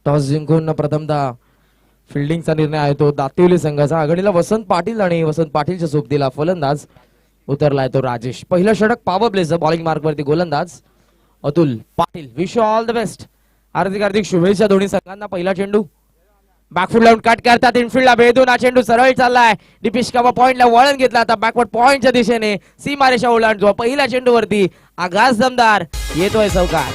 Toss जिंकून प्रथमतः फिल्डिंगचा निर्णय आहे तो दातिवली संघाचा. आघाडीला वसंत पाटील आणि वसंत पाटीलच्या सोबतीला फलंदाज उतरलाय तो राजेश. पहिलं षटक पॉवर प्लेचं बॉलिंग मार्क वरती गोलंदाज Atul Patil. Wish all the best. हार्दिक हार्दिक शुभेच्छा दोन्ही संघांना. पहिला चेंडू बॅकफुट लावून कट करतात. इनफिल्डला भेदून हा चेंडू सरळ चाललाय. डिपिश काबा पॉइंटला वळण घेतला. आता बॅकवर्ड पॉइंटच्या दिशेने सीमारेषा ओलांडतो. पहिल्या चेंडूवरती आगास दमदार येतोय चौकार.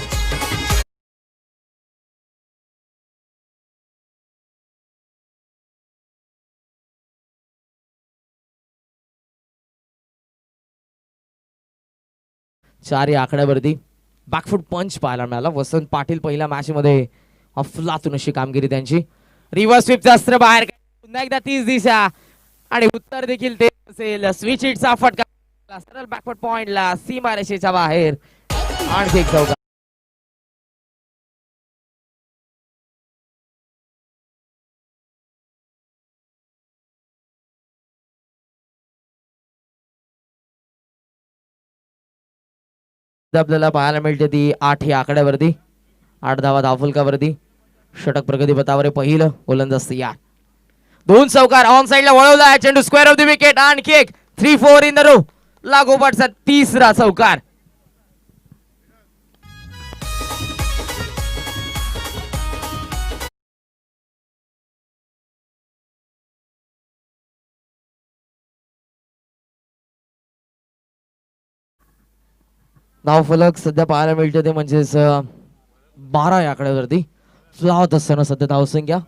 चार या आकड्यावरती बॅकफुट पंच पाहायला मिळाला. वसंत पाटील पहिल्या मॅच मध्ये अफलातून अशी कामगिरी त्यांची. रिव्हर्स स्वीपचं अस्त्र बाहेर. पुन्हा एकदा 30 दिशा आणि उत्तर देखील ते असेल. स्विच हिटचा फटका सरळ बॅकवर्ड पॉइंटला सीमारेषेच्या बाहेर. आणखी एक चौकार. आपल्याला पाहायला मिळते ती 8 या आकड्यावरती. 8 धावा धावफलकावरती. षटक प्रगती पथावर पहिलं गोलंदाज तयार. 2 चौकार ऑन साइडला वळवला. चेंडू स्क्वेअर ऑफ द विकेट. आणखी एक 3-4 इन द रो. लागोपाठचा तिसरा चौकार. धावफलक सध्या पाहायला मिळते ते म्हणजेच 12 या आकड्यावरती. फ्लावत असताना सध्या धावसंख्या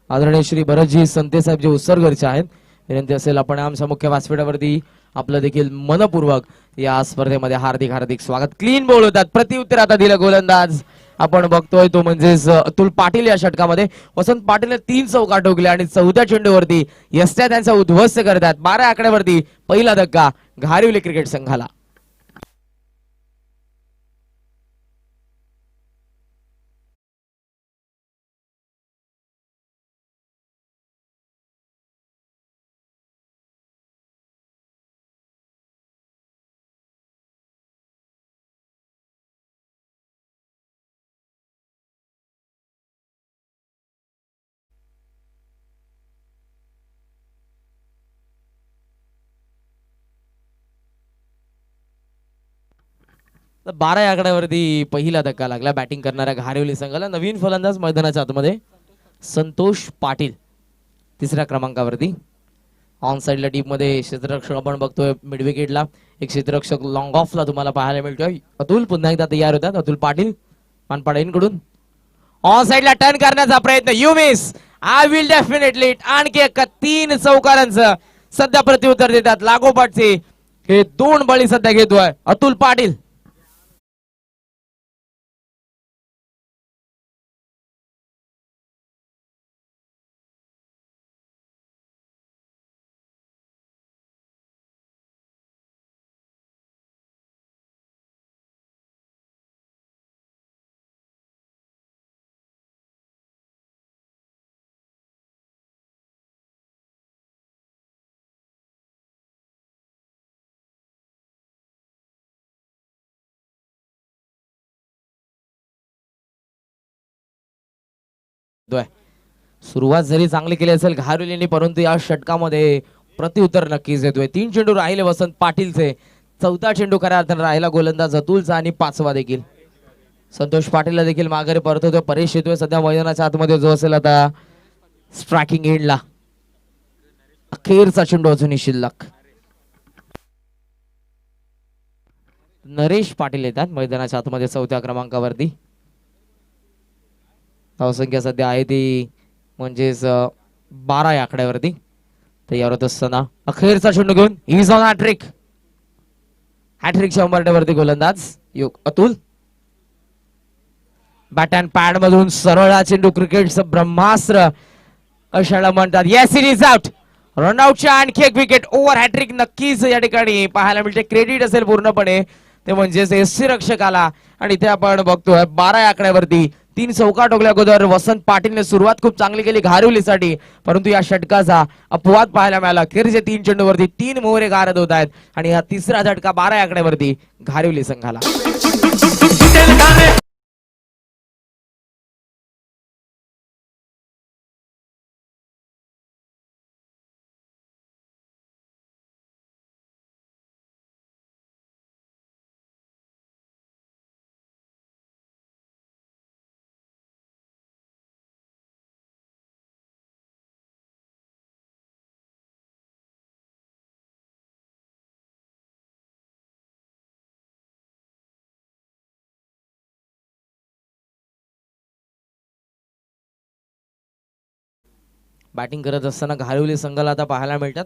आदरणीय श्री भरतजी संते साहेब जे उत्सर्गरचे आहेत विनंती असेल आपण आमच्या मुख्य व्यासपीठावरती आपलं देखील मनपूर्वक या स्पर्धेमध्ये हार्दिक हार्दिक स्वागत. क्लीन बॉल होतात. प्रत्युत्तर आता दिलं गोलंदाज आपण बघतोय तो म्हणजेच अतुल पाटील. या षटकामध्ये वसंत पाटीलने 3 चौकार ठोकले आणि 4थ्या चेंडूवरती यष्ट्या त्यांचा उद्ध्वस्त करतात. 12 आकड्यावरती पहिला धक्का घारिवली क्रिकेट संघाला. तर 12 या आकड्यावरती पहिला धक्का लागला बॅटिंग करणाऱ्या घारिवली संघाला. नवीन फलंदाज मैदानाच्या आतमध्ये संतोष पाटील 3ऱ्या क्रमांकावरती. ऑन साइडला डीप मध्ये क्षेत्ररक्षक आपण बघतोय. मिड विकेटला एक क्षेत्ररक्षक लॉंग ऑफला तुम्हाला पाहायला मिळतोय. अतुल पुन्हा एकदा तयार होतात. अतुल पाटील मानपाड्यांकडून ऑन साइडला टर्न करण्याचा प्रयत्न. You miss. I will definitely. आणखी एक 3 चौकारांचं सध्या प्रत्युत्तर देतात. लागोपाठचे हे 2 बळी सध्या घेतोय अतुल पाटील. सुरुवात जरी चांगली केली असेल घारिवलीने परंतु या षटकामध्ये प्रत्युत्तर नक्कीच देतोय. 3 चेंडू राहिले वसंत पाटीलचे. 4था चेंडू खऱ्या अर्थाने राहिला गोलंदाज अतुलचा आणि 5वा देखील संतोष पाटीलला देखील माघारी परतवतोय. परेश येतोय सध्या मैदानाच्या आतमध्ये जो असेल आता स्ट्रायकिंग एंडला. अखेरचा चेंडू अजूनही शिल्लक. नरेश पाटील येतात मैदानाच्या आतमध्ये 4थ्या क्रमांकावरती. धावसंख्या सध्या आहे ती म्हणजेच 12 या आकड्यावरती. तयार होत असताना अखेरचा चेंडू घेऊन इज ऑन हॅट्रिक. हॅट्रिकच्या उंबरठ्यावरती गोलंदाज अतुल. बॅट अँड पॅड मधून सरळ हा चेंडू क्रिकेटचं ब्रह्मास्त्र अशाला म्हणतात. Yes it is out. रनआउटच्या आणखी एक विकेट. ओव्हर हॅट्रिक नक्कीच या ठिकाणी पाहायला मिळते. क्रेडिट असेल पूर्णपणे ते म्हणजेच एससी रक्षकाला. आणि इथे आपण बघतोय 12 या आकड्यावरती 3 चौकार ठोकल्या अगोदर वसंत पाटीलने सुरुवात खूप चांगली केली घारिवलीसाठी. परंतु या षटकाचा अपवाद पाहायला मिळाला. अखेरचे 3 चेंडूवरती 3 मोहरे गारद होत आहेत आणि हा तिसरा झटका 12 या आकड्यावरती घारिवली संघाला. बॅटिंग करत असताना घारिवली संघाला आता पाहायला मिळतात.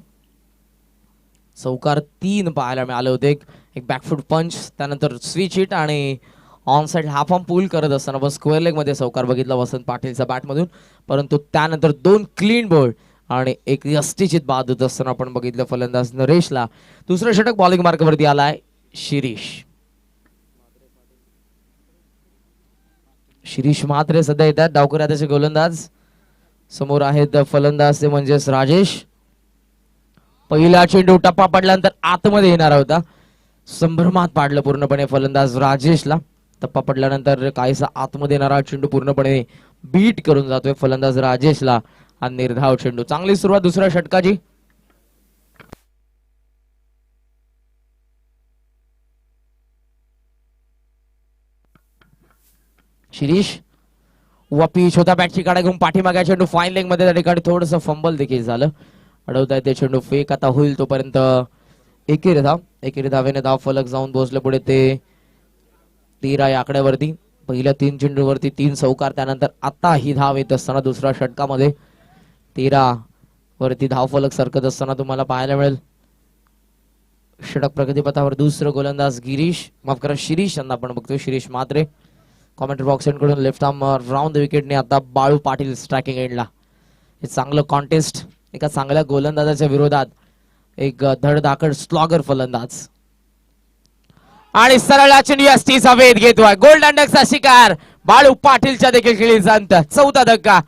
चौकार 3 पाहायला मिळाले होते. एक बॅकफूट पंच, त्यानंतर स्विच हिट आणि ऑन साइड हाफ आर्म पूल करत असताना पण स्क्वेअर लेग मध्ये चौकार बघितला वसंत पाटीलचा बॅटमधून. परंतु त्यानंतर 2 क्लीन बोल्ड आणि एक यष्टीचित बाद होत असताना आपण बघितलं फलंदाज नरेशला. दुसरं षटक बॉलिंग मार्कवरती आलाय शिरीष म्हात्रे सध्या येतात डावखुऱ्या त्याचे गोलंदाज. समोर आहेत फलंदाज ते म्हणजेच राजेश. पहिला चेंडू टप्पा पडल्यानंतर आतमध्ये येणार होता, संभ्रमात पाडलं पूर्णपणे फलंदाज राजेशला. टप्पा पडल्यानंतर काहीसा आतमध्ये येणारा चेंडू पूर्णपणे बीट करून जातोय फलंदाज राजेशला. हा निर्धाव चेंडू. चांगली सुरुवात दुसऱ्या षटकाची. शिरीष पिच होता, बॅटची काढा घेऊन पाठीमागे चेंडू फाईन लेग मध्ये. त्या ठिकाणी थोडस फंबल देखील झालं. अडवताय ते चेंडू फेक आता होईल तोपर्यंत एकेरी धावेने धाव फलक जाऊन पोहोचले पुढे ते 13 या आकड्यावरती. पहिल्या 3 चेंडूवरती 3 चौकार, त्यानंतर आता ही धाव येत असताना दुसऱ्या षटकामध्ये 13 वरती धाव फलक सरकत असताना तुम्हाला पाहायला मिळेल. षटक प्रगतीपथावर दुसरं गोलंदाज शिरीष यांना आपण बघतोय. शिरीष म्हात्रे. कॉमेंट्री बॉक्स कडून लेफ्ट आर्म राऊंड द विकेटने आता बाळू पाटील स्ट्रायकिंग एंडला. हे चांगलं कॉन्टेस्ट, एका चांगल्या गोलंदाजाच्या विरोधात एक धडधाकड स्लॉगर फलंदाज. आणि सरळ चेंडू यष्टीचा वेध घेतोय. गोल्डन डकचा शिकार बाळू पाटीलच्या देखील खेळीचा अंत. 4था धक्का.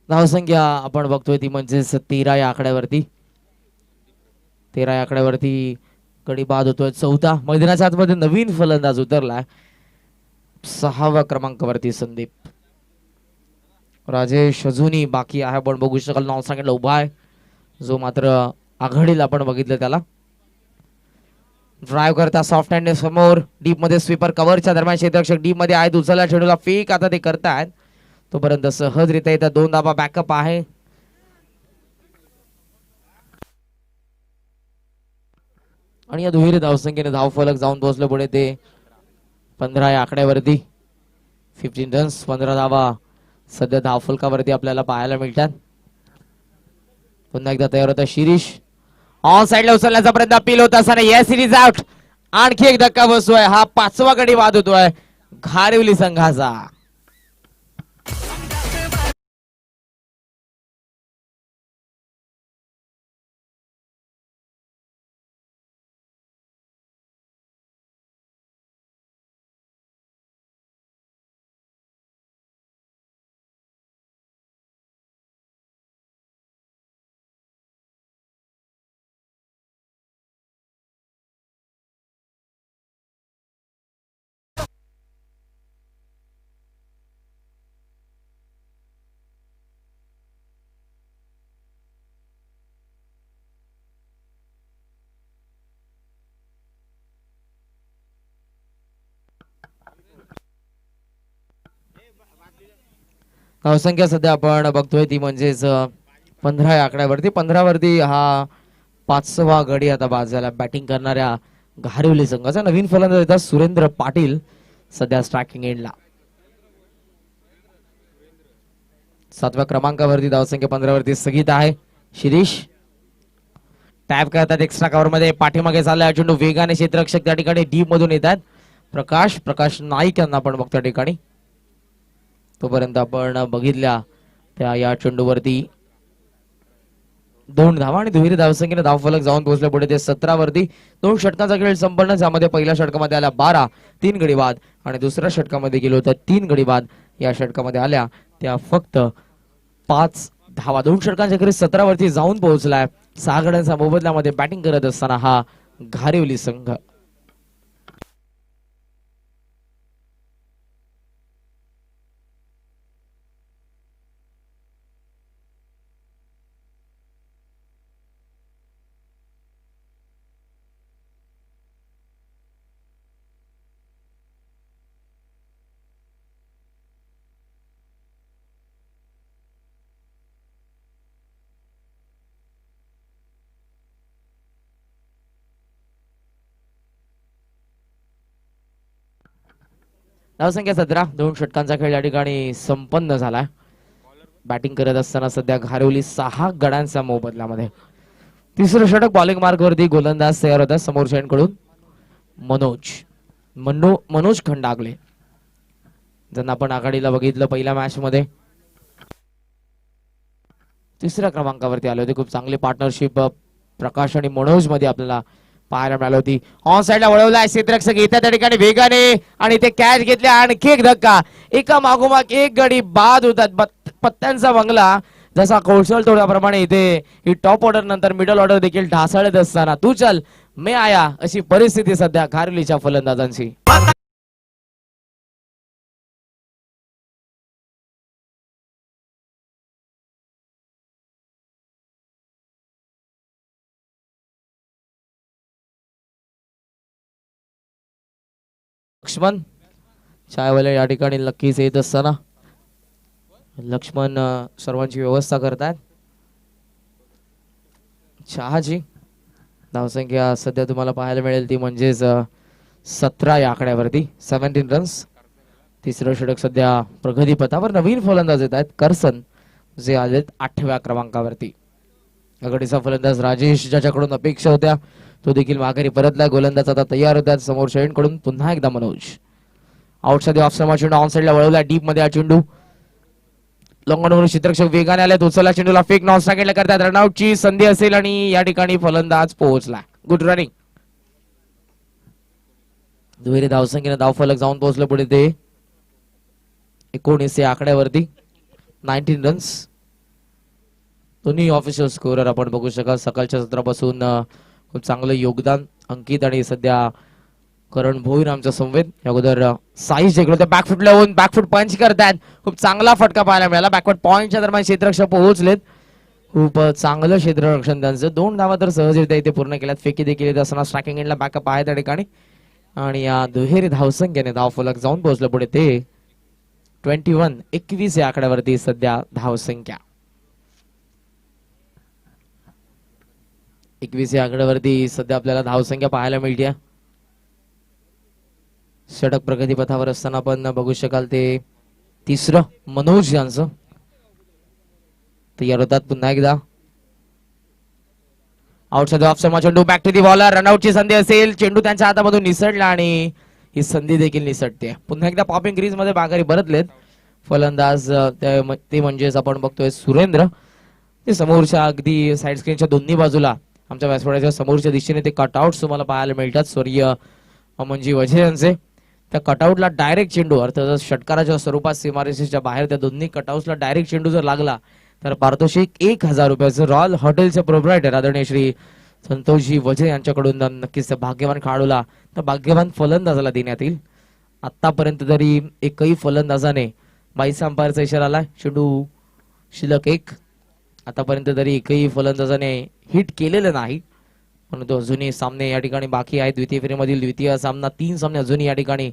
धावसंख्या आपण बघतोय ती म्हणजेच 13 या आकड्यावरती. 13 या आकड्यावरती गडी बाद होतोय. 4था मैदानाच्या आतमध्ये नवीन फलंदाज उतरलाय. 6व्या क्रमांकावरती संदीप. राजेश अजूनही बाकी आहे, पण बघू शकाल नाव सांगितलं उभा आहे, जो मात्र आघाडीला आपण बघितलं त्याला. ड्राईव्ह करता सॉफ्ट हँड समोर डीप मध्ये स्वीपर कव्हरच्या दरम्यान क्षेत्ररक्षक डीप मध्ये आहेत. उचलला चेंडूला फेक आता ते करतायत. तोपर्यंत सहजरित्या इथं 2 धावा बॅकअप आहे. आणि या दुहेरी धावसंख्येने धाव फलक जाऊन पोहोचले पुढे ते 15 या आकड्यावरती. 15 रन्स, 15 धावा सध्या धाव फलकावरती आपल्याला पाहायला मिळतात. पुन्हा एकदा तयार होता शिरीष. ऑन साइडला उचलण्याचा प्रयत्न अपील होत असताना या सिरीज आउट. आणखी एक धक्का बसतोय. हा 5वा गडी बाद होतोय घारिवली संघाचा. धावसंख्या सध्या आपण बघतोय ती म्हणजेच 15 या आकड्यावरती. 15 वरती हा 5वा गडी आता बाद झाला बॅटिंग करणाऱ्या घारिवली संघाचा. नवीन फलंदाज येतात सुरेंद्र पाटील सध्या स्ट्रायकिंग एंडला. 7व्या क्रमांकावरती धावसंख्या 15 वरती स्थगित आहे. शिरीष टॅप करतात एक्स्ट्रा कव्हर मध्ये. पाठीमागे चाललाय चेंडू वेगाने. क्षेत्ररक्षक त्या ठिकाणी डीप मधून येतात. प्रकाश नाईक यांना आपण बघतो त्या ठिकाणी. तोपर्यंत आपण बघितल्या त्या या चेंडूवरती 2 धावा आणि दुहेरी धावसंख्येने धावफलक जाऊन पोहोचले पुढे ते 17 वरती. 2 षटकांचा खेळ संपन्न, ज्यामध्ये पहिल्या षटकामध्ये आल्या 12, 3 गडी बाद आणि दुसऱ्या षटकामध्ये गेलो तर 3 गडी बाद. या षटकामध्ये आल्या त्या फक्त 5 धावा. 2 षटकांच्या खेळी 17 वरती जाऊन पोहोचलाय. 6 गड्यांच्या मोबदल्यामध्ये बॅटिंग करत असताना हा घारिवली संघ. धावसंख्या 17. 2 षटकांचा खेळ या ठिकाणी संपन्न झाला. बॅटिंग करत असताना सध्या घारवली 6 गड्यांच्या मोबदल्यामध्ये. तिसरं षटक बॉलिंग मार्क वरती गोलंदाज तयार होता समोरच्या कडून मनोज खंडागले, ज्यांना आपण आघाडीला बघितलं पहिल्या मॅच मध्ये. तिसऱ्या क्रमांकावरती आले होते. खूप चांगली पार्टनरशिप प्रकाश आणि मनोज मध्ये आपल्याला पाहायला मिळाली होती. ऑन साइडला वळवलाय क्षेत्ररक्षक येत्या त्या ठिकाणी वेगाने आणि ते कॅच घेतले. आणखी एक धक्का, एका मागोमाग एक गडी बाद होतात. पत्त्यांचा बंगला जसा कौशल तोड्याप्रमाणे इथे ही टॉप ऑर्डर नंतर मिडल ऑर्डर देखील ढासळत असताना तू चल मैं आया अशी परिस्थिती सध्या घारवलीच्या फलंदाजांची. लक्ष्मण चायवाले या ठिकाणी नक्कीच येत असताना लक्ष्मण सर्वांची व्यवस्था करतात. चहाची धावसंख्या सध्या तुम्हाला पाहायला मिळेल ती म्हणजेच 17 या आकड्यावरती 17 रन्स. तिसरं षटक सध्या प्रगती पथावर नवीन फलंदाज येत आहेत करसन, जे आलेत 8व्या क्रमांकावरती. आघाडीचा फलंदाज राजेश, ज्याच्याकडून अपेक्षा होत्या तो देखील माघारी परतला. गोलंदाज आता तयार होतात समोरच्या कडून. पुन्हा एकदा मनोज आउटसाइड ऑफ समा चेंडू ऑन साइडला वळवला डीप मध्ये. हा चेंडू लॉंगॉनवरून क्षेत्ररक्षक वेगाने आले. उचलला चेंडूला फेक नॉन स्ट्राईकला करतात. रनआउटची संधी असेल आणि या ठिकाणी फलंदाज पोहोचला. Good running. दुहेरी धावसंख्येने धावफलक जाऊन पोहोचलं पुढे ते 19 या आकड्यावरती 19 रन्स. दोन्ही ऑफिशियल स्कोरर आपण बघू शकाल. सकाळच्या सत्रापासून खूप चांगलं योगदान अंकित आणि सध्या करण भोईर आमच्या संवेद. अगोदर साईज जिंकलो बॅकफुट लावून बॅकफुट पंच करतात. खूप चांगला फटका पाहायला मिळाला. बॅकवर्ड पॉईंटच्या दरम्यान क्षेत्ररक्षक पोहोचलेत. खूप चांगलं क्षेत्ररक्षण त्यांचं. 2 धावा तर सहजरित्या इथे पूर्ण केल्यात. फेकी देखील येत असताना स्ट्रायकिंग एंडला बॅकअप आहे त्या ठिकाणी आणि या दुहेरी धावसंख्येने धावफलक जाऊन पोहोचलं पुढे ते 21 या आकड्यावरती सध्या धावसंख्या. 21 या आकड्यावरती सध्या आपल्याला धावसंख्या पाहायला मिळते. षटक प्रगती पथावर असताना आपण बघू शकाल ते तिसरं मनोज यांचं तयार होतात पुन्हा एकदा. आउटसाइड ऑफ समा चेंडू बॅक टू दी बॉलर. रनआउटची संधी असेल. चेंडू त्यांच्या हातामधून निसटला आणि ही संधी देखील निसटते. पुन्हा एकदा पॉपिंग क्रीज मध्ये माघारी परतलेत फलंदाज. ते म्हणजेच आपण बघतोय सुरेंद्र. ते समोरच्या अगदी साईड स्क्रीनच्या दोन्ही बाजूला आमच्या व्यासपीठाच्या समोरच्या दिशेने ते कटआउट तुम्हाला पाहायला मिळतात स्वर्गीय अमनजी वझे यांचे. त्या कटआउटला डायरेक्ट चेंडू अर्थात षटकाराच्या स्वरूपात सीमारेषेच्या बाहेर त्या दोन्ही कटआउटला डायरेक्ट चेंडू जर लागला तर पारितोषिक 1000 रुपयाचं रॉयल हॉटेलचे प्रोप्रायटर आदरणीय श्री संतोषजी वझे यांच्याकडून नक्कीच भाग्यवान खेळाडूला तर भाग्यवान फलंदाजाला देण्यात येईल. आतापर्यंत तरी एकही फलंदाजाने 22 अंपायरचा इशारा आला. चेंडू शिल्लक 1. आतापर्यंत तरी एकही फलंदाजाने हिट केलेलं नाही, परंतु अजूनही सामने या ठिकाणी बाकी आहेत. द्वितीय फेरीमधील द्वितीय सामना 3 सामने अजूनही या ठिकाणी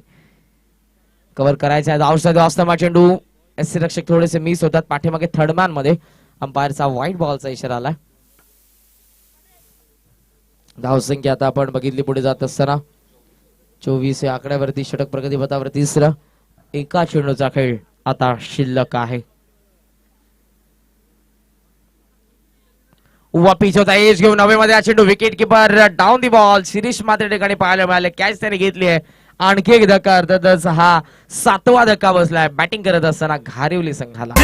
कव्हर करायचे आहेत. आउटसाइड असताना चेंडू एससी रक्षक थोडेसे मिस होतात. पाठीमागे थर्ड मॅन मध्ये अंपायरचा व्हाईट बॉलचा इशारा आला. धावसंख्या आता आपण बघितली पुढे जात असताना 24 या आकड्यावरती षटक प्रगती पथावर तिसरा एका चेंडूचा खेळ आता शिल्लक आहे. उभा पिच होता एज घेऊन हवेमध्ये हा चेंडू wicket keeper down the ball. Shirish मात्र ठिकाणी पाहायला मिळाले. कॅच त्याने घेतली आहे. आणखी एक धक्का अर्थातच हा 7वा धक्का बसलाय बॅटिंग करत असताना घारिवली संघाला.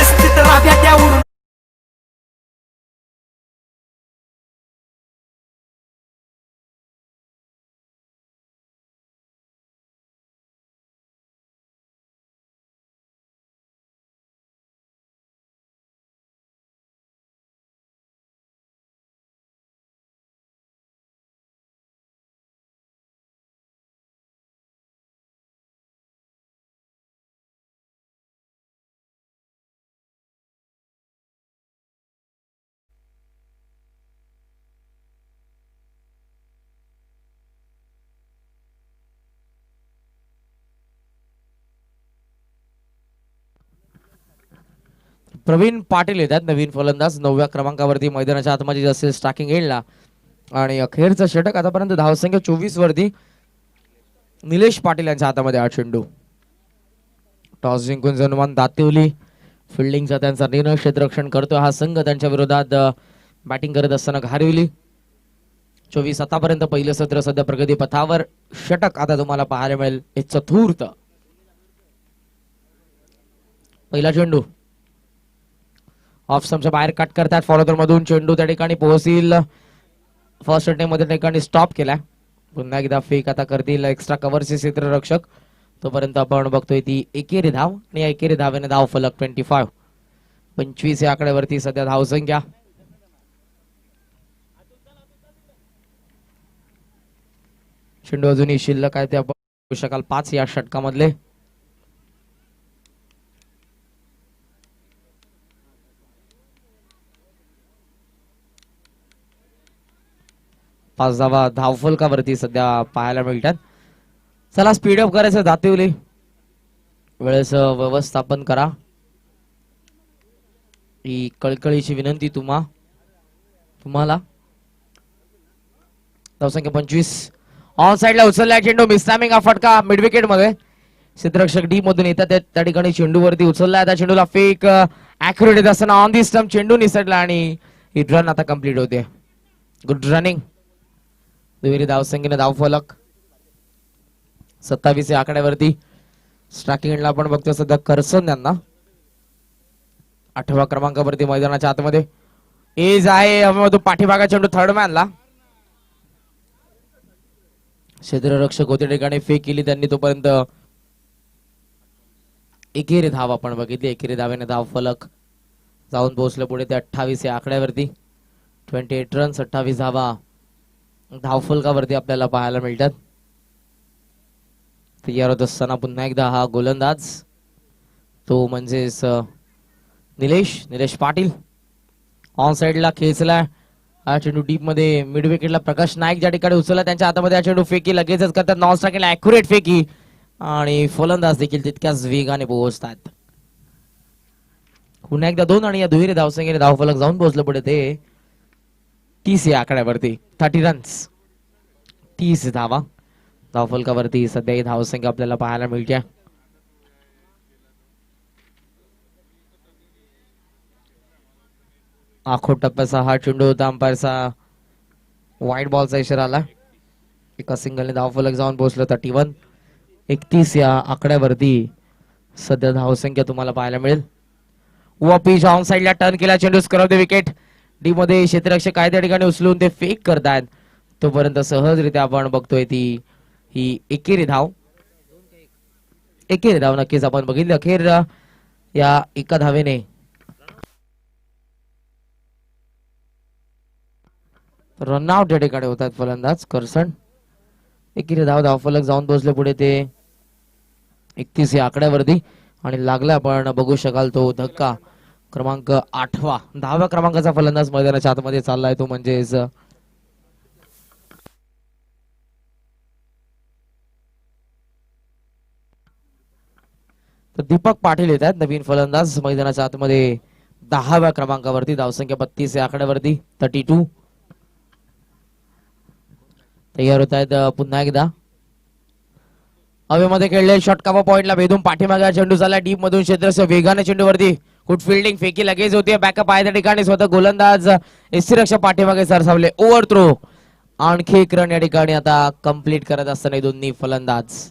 प्रवीण पाटील येतात नवीन फलंदाज 9व्या क्रमांकावरती मैदानाच्या आतमध्ये असेल स्ट्रायकिंग एंडला आणि अखेरचं षटक आतापर्यंत धावसंख्या 24 वरती निलेश पाटील यांच्या हातामध्ये हा चेंडू. टॉस जिंकून जनुमान दातिवली फिल्डिंगचा त्यांचा निर्णय, क्षेत्ररक्षण करतो हा संघ. त्यांच्या विरोधात बॅटिंग करत असताना घारिवली. 24 आतापर्यंत पहिलं सत्र सध्या प्रगती पथावर. षटक आता तुम्हाला पाहायला मिळेल. एक चतुर्थ पहिला चेंडू ऑफ स्टंपच्या बाहेर कट करतात. फॉलोअर मधून चेंडू त्या ठिकाणी पोहोचील. फर्स्ट अटेम्प्ट मध्ये त्या ठिकाणी स्टॉप केला. पुन्हा एकदा फेक आता करतील एक्स्ट्रा कव्हरचे क्षेत्ररक्षक. तोपर्यंत आपण बघतोय ती एकेरी धाव आणि या एकेरी धावेने धाव फलक 25 या आकड्यावरती सध्या धावसंख्या. चेंडू अजूनही शिल्लक आहे ते आपण बघू शकाल 5 या षटकामधले. पाच धावा धावफलकावरती सध्या पाहायला मिळतात. चला स्पीडअप करायचं दातिवली. वेळेचं व्यवस्थापन करा ही कळकळीची विनंती तुम्हाला. धावसंख्या 25. ऑन साइडला उचलला चेंडू. मिसटायमिंग हा फटका मिड विकेट मध्ये. क्षेत्ररक्षक डी मधून येतात त्या ठिकाणी चेंडूवरती उचलला. त्या चेंडूला फेक ऍक्युरेट येत असताना ऑन दी स्टंप चेंडू निसटला आणि ही रन आता कंप्लीट होते. Good running. दुहेरी धावसंख्येने धावफलक 27 या आकड्यावरती. स्ट्रायकिंगला आपण बघतो सध्या करसन यांना 8व्या क्रमांकावरती मैदानाच्या आतमध्ये. एज आहे पाठीभागा चेंडू थर्ड मॅनला. क्षेत्ररक्षक होते ठिकाणी फेक केली त्यांनी. तोपर्यंत एकेरी धाव आपण बघितली. एकेरी धावेने धाव फलक जाऊन पोहोचले पुढे ते 28 या आकड्यावरती. 28 रन्स 28 धावा धावफलकावरती आपल्याला पाहायला मिळतात. तयार होत असताना पुन्हा एकदा हा गोलंदाज तो म्हणजेच निलेश पाटील. ऑन साइडला खेचला हा चेंडू डीप मध्ये. मिड विकेटला प्रकाश नाईक ज्या ठिकाणी उचलला त्यांच्या हातामध्ये हा चेंडू फेकी लगेचच करतात. नॉन स्ट्रायकिंगला ऍक्युरेट फेकी आणि फलंदाज देखील तितक्याच वेगाने पोहोचतात. पुन्हा एकदा 2 आणि या दुहेरी धावसंख्येने धावफलक जाऊन पोहोचलं पुढे ते 30 या आकड्यावरती. 30 रन्स 30 धावा धावफलकावरती सध्या ही धावसंख्या आपल्याला पाहायला मिळते. आखो टप्प्याचा हा चेंडू होता. अंपायरचा व्हाईट बॉलचा इशारा आला. एका सिंगलने धावफलक जाऊन पोहोचलं 31. 31 या आकड्यावरती सध्या धावसंख्या तुम्हाला पाहायला मिळेल. व पिच ऑन साइडला टर्न केला चेंडू स्क्रब द विकेट. डी मध्ये क्षेत्ररक्षक काय त्या ठिकाणी उचलून ते फेक करतात. तोपर्यंत सहजरित्या आपण बघतोय ती ही एकेरी धाव नक्कीच आपण बघितली. अखेर या एका धावेने रनआउट या ठिकाणी होतात फलंदाज करसन. एकेरी धावफलक जाऊन पोहोचले पुढे ते 31 या आकड्यावरती आणि लागला आपण बघू शकाल तो धक्का. क्रमांक 8वा 10व्या क्रमांकाचा फलंदाज मैदानाच्या आतमध्ये चाललाय तो म्हणजेच तर दीपक पाटील येत आहेत नवीन फलंदाज मैदानाच्या आतमध्ये 10व्या क्रमांकावरती. धावसंख्या 32 या आकड्यावरती. 32 तयार होत आहेत पुन्हा एकदा. हवेमध्ये खेळले षटकावा पॉइंटला भेदून पाठीमागे चेंडू झाला डीप मधून. क्षेत्ररक्षक वेगाने चेंडूवरती गुड फिल्डिंग फेकी लगेच होती. बॅकअप आहे त्या ठिकाणी स्वतः गोलंदाज यष्टीरक्षक पाठीमागे सरसावले. ओव्हर थ्रो आणखी एक रन या ठिकाणी आता कंप्लीट करत असताना दोन्ही फलंदाज.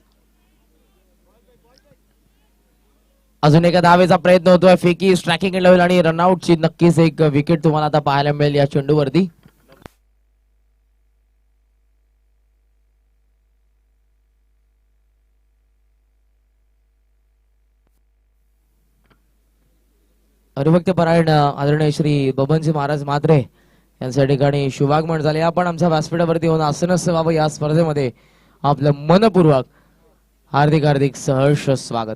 अजून एका धावेचा प्रयत्न होतोय. फेकी स्ट्रायकिंग होईल आणि रनआउटची नक्कीच एक विकेट तुम्हाला आता पाहायला मिळेल या चेंडूवरती. हरिभक्त परायण आदरणीय श्री बबनजी महाराज म्हात्रे यांच्या ठिकाणी शुभागमन झाले. आपण आमच्या व्यासपीठावरती होऊन आसनस्थ व्हावं या स्पर्धेमध्ये आपलं मनपूर्वक हार्दिक सहर्ष स्वागत.